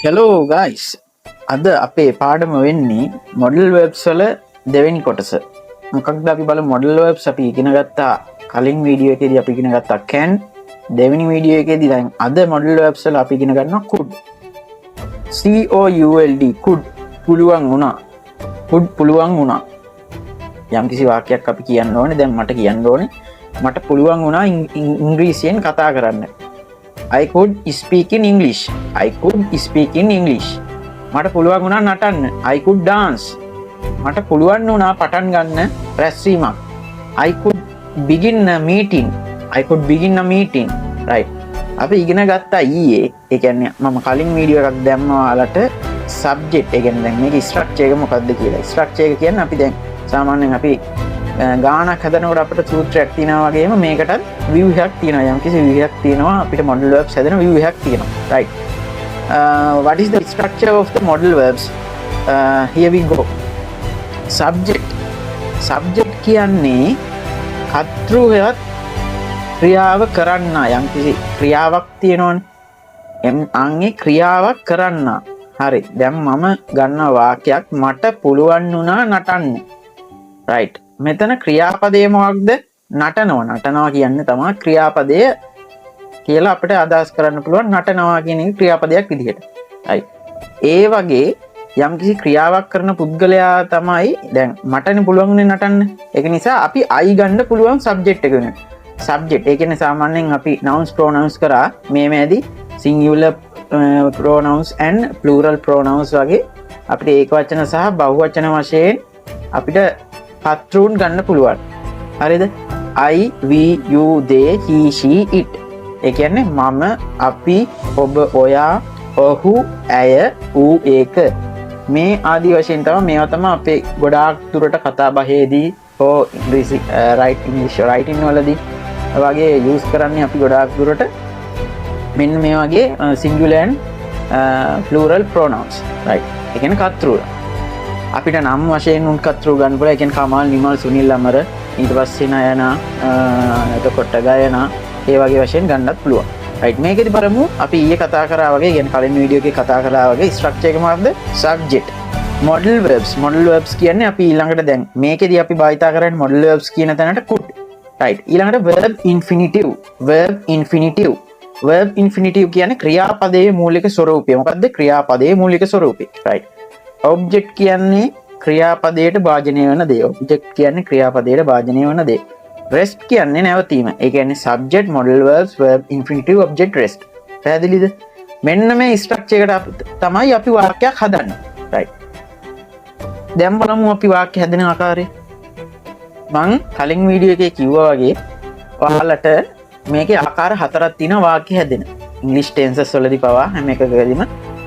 Hello guys අද අපේ පාඩම වෙන්නේ මොඩල් වෙබ්ස් වල දෙවෙනි කොටස. මොකක්ද අපි බලමු මොඩල් වෙබ්ස් අපි ඉගෙන ගත්තා කලින් වීඩියෝ එකේදී අපි ඉගෙන ගත්තා can. දෙවෙනි වීඩියෝ එකේදී දැන් අද මොඩල් වෙබ්ස් වල අපි ඉගෙන ගන්නවා could. could පුළුවන් වුණා. could පුළුවන් වුණා. යම්කිසි වාක්‍යයක් අපි කියන්න ඕනේ. දැන් මට කියන්න ඕනේ මට පුළුවන් වුණා ඉංග්‍රීසියෙන් කතා කරන්න. I could speak in English. I could speak in English. මට පුළුවන් වුණා නටන්න. I could dance. මට පුළුවන් වුණා පටන් ගන්න රැස්වීමක්. I could begin a meeting. I could begin a meeting. Right. අපි ඉගෙන ගත්තා ඊයේ. ඒ කියන්නේ මම කලින් වීඩියෝ එකක් දැම්මා ඔයාලට subject. ඒ කියන්නේ දැන් මේකේ structure එක මොකක්ද කියලා. structure එක කියන්නේ අපි දැන් සාමාන්‍යයෙන් අපි ගානක් හදනකොට අපිට සූත්‍රයක් තියෙනවා වගේම මේකටත් view එකක් තියෙනවා. යම්කිසි view එකක් තියෙනවා අපිට model verbs හදන view එකක් තියෙනවා. Right. What is the structure of the model verbs? Here we go. Subject කියන්නේ කර්තෘ ක්‍රියාව කරන්න. යම්කිසි ක්‍රියාවක් තියෙනවනේ. අන්නේ ක්‍රියාවක් කරන්න. හරි. දැන් මම ගන්න වාක්‍යයක් මට පුළුවන් වුණා නටන්න. right. මෙතන ක්‍රියාපදය මොකක්ද? නටනවා කියන්නේ තමයි ක්‍රියාපදය කියලා අපිට අදහස් කරන්න පුළුවන්. නටනවා කියන එක ක්‍රියාපදයක් විදිහට. right. ඒ වගේ යම්කිසි ක්‍රියාවක් කරන පුද්ගලයා තමයි දැන් මටනේ පුළුවන්නේ නටන්න. ඒක නිසා අපි I ගන්න පුළුවන් subject එක වෙනවා. subject ඒ කියන්නේ සාමාන්‍යයෙන් අපි nouns pronouns කරා මේදී singular pronouns and plural pronouns වගේ අපිට ඒක වචන සහ බහුවචන වශයෙන් අපිට කර්තෘන් ගන්න පුළුවන්. හරිද? I, we, you, they, he, she, it. ඒ කියන්නේ මම, අපි, ඔබ, ඔයා, ඔහු, ඇය, ඌ, ඒක. මේ ආදී වශයෙන් තමයි මේවා තමයි අපේ ගොඩාක් දුරට කතා බහේදී හෝ ඉංග්‍රීසි writing වලදී වගේ use කරන්නේ අපි ගොඩාක් දුරට මෙන්න මේ වගේ singular and plural pronouns. right. ඒ කියන්නේ කර්තෘ. අපිට නම් වශයෙන් උන් කර්තෘ ගන්න පුළුවන්. ඒ කියන්නේ කමල්, නිමල්, සුනිල්, අමර, ඊට පස්සේ නයනා, එතකොට ගයනා, ඒ වගේ වශයෙන් ගන්නත් පුළුවන්. right. මේකෙදි බලමු අපි ඊයේ කතා කරා වගේ, කියන්නේ කලින් වීඩියෝ එකේ කතා කරා වගේ structure එක මොකක්ද? subject. modal verbs කියන්නේ අපි ඊළඟට දැන් මේකෙදි අපි භාවිතා කරන්නේ modal verbs කියන තැනට could. right. ඊළඟට verb infinitive කියන්නේ ක්‍රියාපදයේ මූලික ස්වරූපය. මොකද්ද? ක්‍රියාපදයේ මූලික ස්වරූපය. right. object කියන්නේ ක්‍රියාපදයට භාජනය වෙන දේ. object කියන්නේ ක්‍රියාපදයට භාජනය වෙන දේ. rest කියන්නේ නැවතීම. ඒ කියන්නේ subject, modal verbs, verb infinitive, object, rest. පැහැදිලිද? මෙන්න මේ ස්ට්‍රක්චර් එකට තමයි අපි වාක්‍යයක් හදන්නේ. right. දැන් බලමු අපි වාක්‍ය හදන ආකාරය. මම කලින් වීඩියෝ එකේ කිව්වා වගේ ඔයාලට මේකේ ආකාර හතරක් තියෙනවා වාක්‍ය හැදෙන. ඉංග්‍රීසි ටෙන්සස් වලදී පවා හැම එකකදීම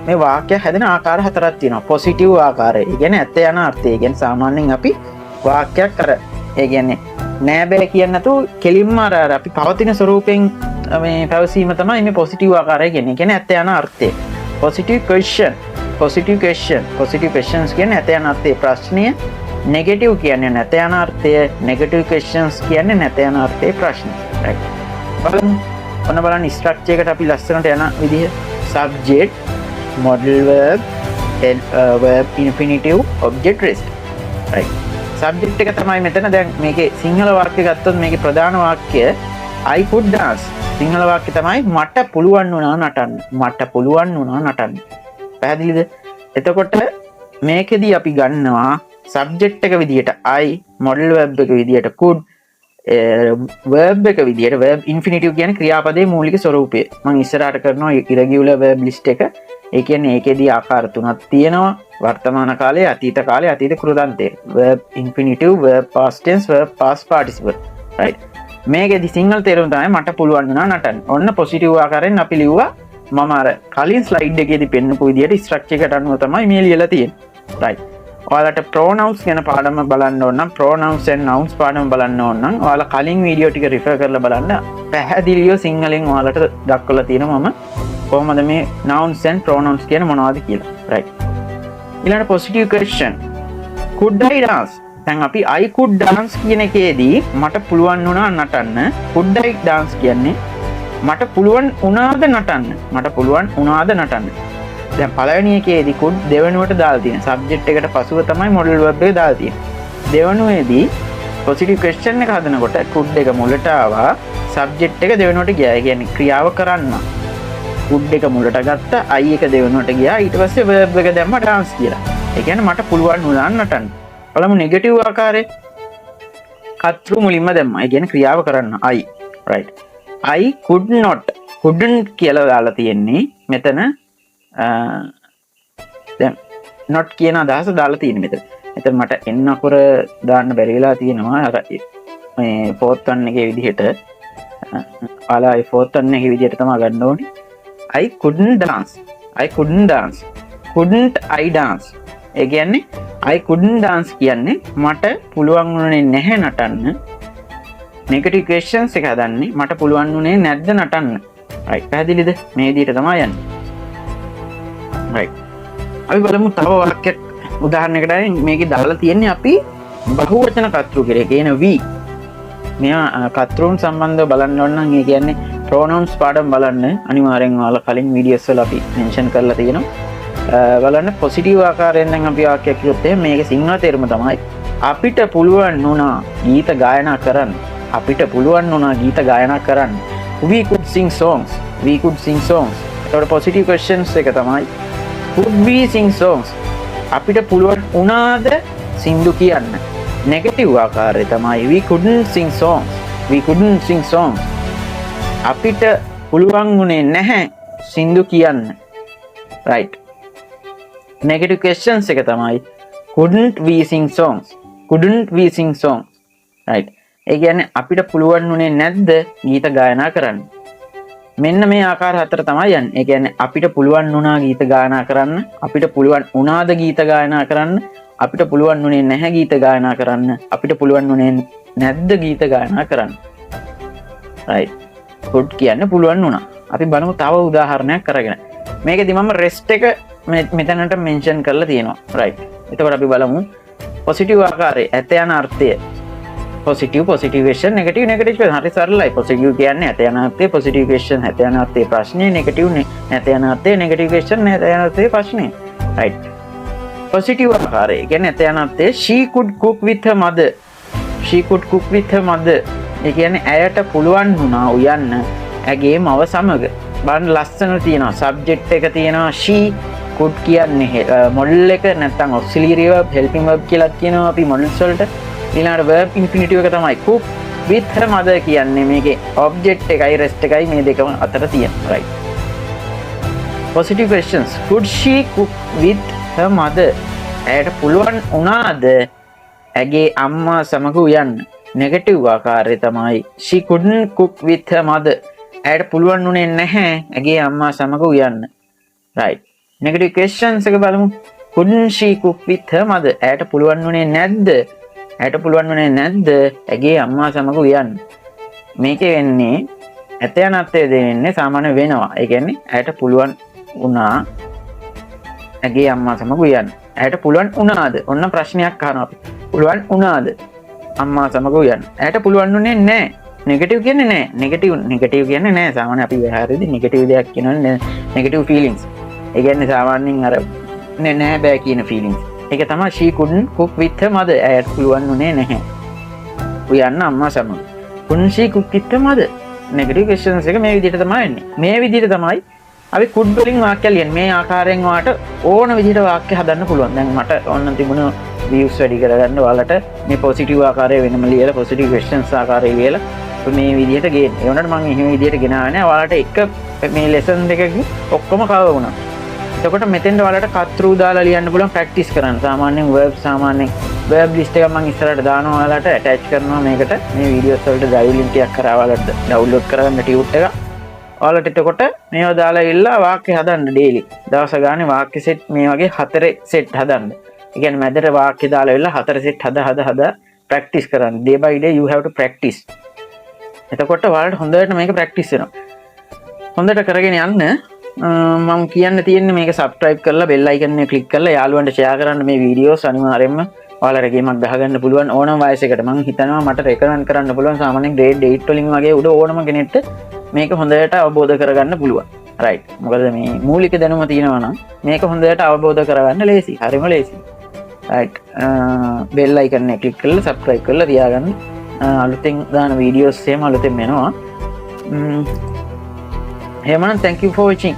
මේ වාක්‍ය හැදෙන ආකාර හතරක් තියෙනවා. පොසිටිව් ආකාරය. ඒ කියන්නේ ඇත්ත යන අර්ථය. ඒ කියන්නේ සාමාන්‍යයෙන් අපි වාක්‍යයක් ඒ කියන්නේ නෑ බෑ කියන්නේ නැතුව කෙලින්ම අපි පවතින ස්වරූපයෙන් මේ පැවසීම තමයි මේ පොසිටිව් ආකාරය කියන්නේ. ඒ කියන්නේ ඇත්ත යන අර්ථය. positive questions කියන්නේ ඇත්ත යන අර්ථයේ ප්‍රශ්නය. negative කියන්නේ නැත යන අර්ථය. negative questions කියන්නේ නැත යන අර්ථයේ ප්‍රශ්න. right. බලමු. ඔන්න බලන්න ස්ට්‍රක්චර් එකට අපි ලස්සනට යන විදිහ. subject, modal verb, verb infinitive, object, rest. right. subject එක තමයි මෙතන දැන් මේකේ සිංහල වාක්‍ය ගත්තොත් මේකේ ප්‍රධාන වාක්‍ය I could dance. සිංහල වාක්‍ය තමයි මට පුළුවන් වුණා නටන්න. මට පුළුවන් වුණා නටන්න. පැහැදිලිද? එතකොට මේකෙදී අපි ගන්නවා subject එක විදියට I, modal verb එක විදියට could, verb එක විදියට verb infinitive කියන්නේ ක්‍රියාපදයේ මූලික ස්වරූපය. මම ඉස්සරහට කරනවා irregular verb list එක. ඒ කියන්නේ ඒකෙදී ආකාර තුනක් තියෙනවා. වර්තමාන කාලයේ, අතීත කාලයේ, අතීත කෘතාන්තය. verb infinitive, verb past tense, verb past participle. right. මේකෙදී සිංහල තේරුම තමයි මට පුළුවන් වුණා නටන්න. ඔන්න පොසිටිව් ආකාරයෙන් අපි ලිව්වා. මම අර කලින් ස්ලයිඩ් එකේදී පෙන්නපු විදියට ස්ට්‍රක්චර් එකට අනුව තමයි මේ ලියලා තියෙන්නේ. right. ඔයාලට pronouns ගැන පාඩම බලන්න ඕන නම් pronouns and nouns පාඩම බලන්න ඕන නම් ඔයාලා කලින් වීඩියෝ ටික රිෆර් කරලා බලන්න. පැහැදිලිව සිංහලෙන් ඔයාලට දක්වලා තියෙනවා මම කොහොමද මේ nouns and pronouns කියන මොනවද කියලා. right. ඊළඟ positive question. could I dance? දැන් අපි I could dance කියන එකේදී මට පුළුවන් වුණා නටන්න. could I dance කියන්නේ මට පුළුවන් වුණාද නටන්න. දැන් පළවෙනි එකේදී could දෙවෙනුවට දාලා තියෙන subject එකට පසුව තමයි modal verb එක දාලා තියෙන්නේ. දෙවෙනුවේදී positive question එක හදනකොට could එක මුලට ආවා, subject එක දෙවෙනුවට ගියා. ඒ කියන්නේ ක්‍රියාව කරන්න. could එක මුලට ගත්තා, I එක දෙවෙනුවට ගියා. ඊට පස්සේ verb එක දැම්මා dance කියලා. ඒ කියන්නේ මට පුළුවන් වුණා නටන්න. බලමු negative ආකාරයේ. කතෘ මුලින්ම දැම්මා. ඒ කියන්නේ ක්‍රියාව කරන්න I. right. I could not. couldn't කියලා දාලා තියෙන්නේ මෙතන දැන් not කියන අදහස දාලා තියෙන්නේ මෙතන. මෙතන මට n අකුර දාන්න බැරි වෙලා තියෙනවා. අර මේ fourth one එකේ විදිහට ආලා ඒ fourth one එකේ විදිහට තමයි ගන්න ඕනේ. I couldn't dance. I couldn't dance. couldn't I dance. ඒ කියන්නේ I couldn't dance කියන්නේ මට පුළුවන් වුණේ නැහැ නටන්න. negative questions එක හදන්නේ මට පුළුවන් වුණේ නැද්ද නටන්න. right. පැහැදිලිද? මේ විදිහට තමයි යන්නේ. right. අපි බලමු තව වාක්‍යයක් උදාහරණයකට මේකේ දාලා තියෙන්නේ අපි බහුවචන කර්තෘ කියලා කියන we. මෙයා කර්තෘන් සම්බන්ධව බලන්න ඕන නම් ඒ කියන්නේ pronouns පාඩම් බලන්න අනිවාර්යෙන් ඔයාලා කලින් වීඩියෝස් වල අපි මෙන්ෂන් කරලා තියෙනවා. බලන්න පොසිටිව් ආකාරයෙන් දැන් අපි වාක්‍යයක් කිව්වොත් එහෙනම් මේකේ සිංහල තේරුම තමයි අපිට පුළුවන් වුණා ගීත ගායනා කරන්න. අපිට පුළුවන් වුණා ගීත ගායනා කරන්න. we could sing songs. we could sing songs. ඒකට positive questions එක තමයි could we sing songs. අපිට පුළුවන් වුණාද සින්දු කියන්න. negative ආකාරය තමයි we couldn't sing songs. we couldn't sing songs. අපිට පුළුවන් වුණේ නැහැ සින්දු කියන්න. right. negative questions එක තමයි couldn't we sing songs. couldn't we sing songs. right. ඒ කියන්නේ අපිට පුළුවන් වුණේ නැද්ද ගීත ගායනා කරන්න. මෙන්න මේ ආකාර හතර තමයි යන්නේ. ඒ කියන්නේ අපිට පුළුවන් වුණා ගීත ගායනා කරන්න, අපිට පුළුවන් වුණාද ගීත ගායනා කරන්න, අපිට පුළුවන් වුණේ නැහැ ගීත ගායනා කරන්න, අපිට පුළුවන් වුණේ නැද්ද ගීත ගායනා කරන්න. right. could කියන්නේ පුළුවන් වුණා. අපි බලමු තව උදාහරණයක් අරගෙන. මේකෙදි මම rest එක මෙතනට මෙන්ෂන් කරලා තියෙනවා. right. එතකොට අපි බලමු positive ආකාරයේ ඇත යන අර්ථය. positive question, negative question. හරි සරලයි. positive කියන්නේ ඇත යන අර්ථය, positive question ඇත යන අර්ථයේ ප්‍රශ්නේ, negative ඇත යන අර්ථයේ negative question ඇත යන අර්ථයේ ප්‍රශ්නේ. right. positive ආකාරය කියන්නේ ඇත යන අර්ථයේ she could cook with her mother. she could cook with her mother. ඒ කියන්නේ ඇයට පුළුවන් වුණා උයන්න ඇගේ මව සමග. බලන්න ලස්සන තියෙනවා. subject එක තියෙනවා she could කියන්නේ model එක නැත්නම් auxiliary verb, helping verb කියලා කියනවා අපි models වලට. ඊළඟට verb infinitive එක තමයි cook with her mother කියන්නේ මේකේ object එකයි rest එකයි මේ දෙකම අතර තියෙන. right. positive questions. could she cook with her mother. ඇයට පුළුවන් වුණාද ඇගේ අම්මා සමග උයන්න. negative ආකාරය තමයි she couldn't cook with her mother. ඇයට පුළුවන් වුණේ නැහැ ඇගේ අම්මා සමග උයන්න. right. negative questions එක බලමු. couldn't she cook with her mother. ඇයට පුළුවන් වුණේ නැද්ද ඇයට පුළුවන් වුණේ නැද්ද ඇගේ අම්මා සමග උයන්න. මේකේ වෙන්නේ ඇත යන අර්ථය දෙන්නේ සාමාන්‍ය වෙනවා. ඒ කියන්නේ ඇයට පුළුවන් වුණා ඇගේ අම්මා සමග උයන්න. ඇයට පුළුවන් වුණාද? ඔන්න ප්‍රශ්නයක් අහනවා අපි. පුළුවන් වුණාද අම්මා සමග උයන්න. ඇයට පුළුවන් වුණේ නැහැ. නෙගටිව් කියන්නේ නැහැ. නෙගටිව් කියන්නේ නැහැ. සාමාන්‍ය අපි වැහැරෙදි නෙගටිව් දෙයක් කියනවනේ නෙගටිව් ෆීලිංගස්. ඒ කියන්නේ සාමාන්‍යයෙන් අර නෑ බෑ කියන ෆීලිංගස්. ඒක තමයි she couldn't cook with her mother. ඇයට පුළුවන් වුණේ නැහැ උයන්න අම්මා සමග. couldn't she cook with her mother. negative questions එක මේ විදිහට තමයි එන්නේ. මේ විදිහට තමයි අපි could වලින් වාක්‍ය ලියන්නේ. මේ ආකාරයෙන් ඔයාලට ඕන විදිහට වාක්‍ය හදන්න පුළුවන්. දැන් මට ඕන තිබුණ views වැඩි කරගන්න ඔයාලට මේ positive ආකාරය වෙනම ලියලා positive questions ආකාරය ලියලා මේ විදිහට ගේන්න. ඒ වුණාට මම එහෙම විදිහට ගෙනාවේ නැහැ. ඔයාලට එක මේ lesson දෙකකින් ඔක්කොම cover වුණා. එතකොට මෙතෙන්ට ඔයාලට කතෘ දාලා ලියන්න පුළුවන් ප්‍රැක්ටිස් කරන්න. සාමාන්‍යයෙන් verb list එක මම ඉස්සරහට දානවා ඔයාලට attach කරනවා මේකට. මේ videos වලට drive link එකක් කරා ඔයාලට download කරගන්න tube එක. ඔයාලට එතකොට මේවා දාලා ඉල්ලා වාක්‍ය හදන්න daily. දවස ගානේ වාක්‍ය set මේ වගේ 4 set හදන්න. ඒ කියන්නේ මැදට වාක්‍ය දාලා ඉල්ලා 4 set හදා practice කරන්න. day by day you have to practice. එතකොට ඔයාලට හොඳට මේක practice වෙනවා. හොඳට කරගෙන යන්න. මම කියන්න තියෙන්නේ මේක subscribe කරලා bell icon එක click කරලා යාළුවන්ට share කරන්න මේ videos අනිවාර්යයෙන්ම ඔයාලට ගේමක් ගහගන්න පුළුවන් ඕනම වයසකට. මම හිතනවා මට recommend කරන්න පුළුවන් සාමාන්‍යයෙන් grade 8 වලින් වගේ උඩ ඕනම කෙනෙක්ට මේක හොඳට අවබෝධ කරගන්න පුළුවන්. රයිට්. මොකද මේ මූලික දැනුම තියෙනවා නම් මේක හොඳට අවබෝධ කරගන්න ලේසි. හරිම ලේසි. රයිට්. බෙල් අයිකන් එක ක්ලික් කරලා සබ්ස්ක්‍රයිබ් කරලා තියාගන්න. අලුතෙන් දාන වීඩියෝස් එහෙම අලුතෙන් එනවා. එහෙනම් thank you for watching.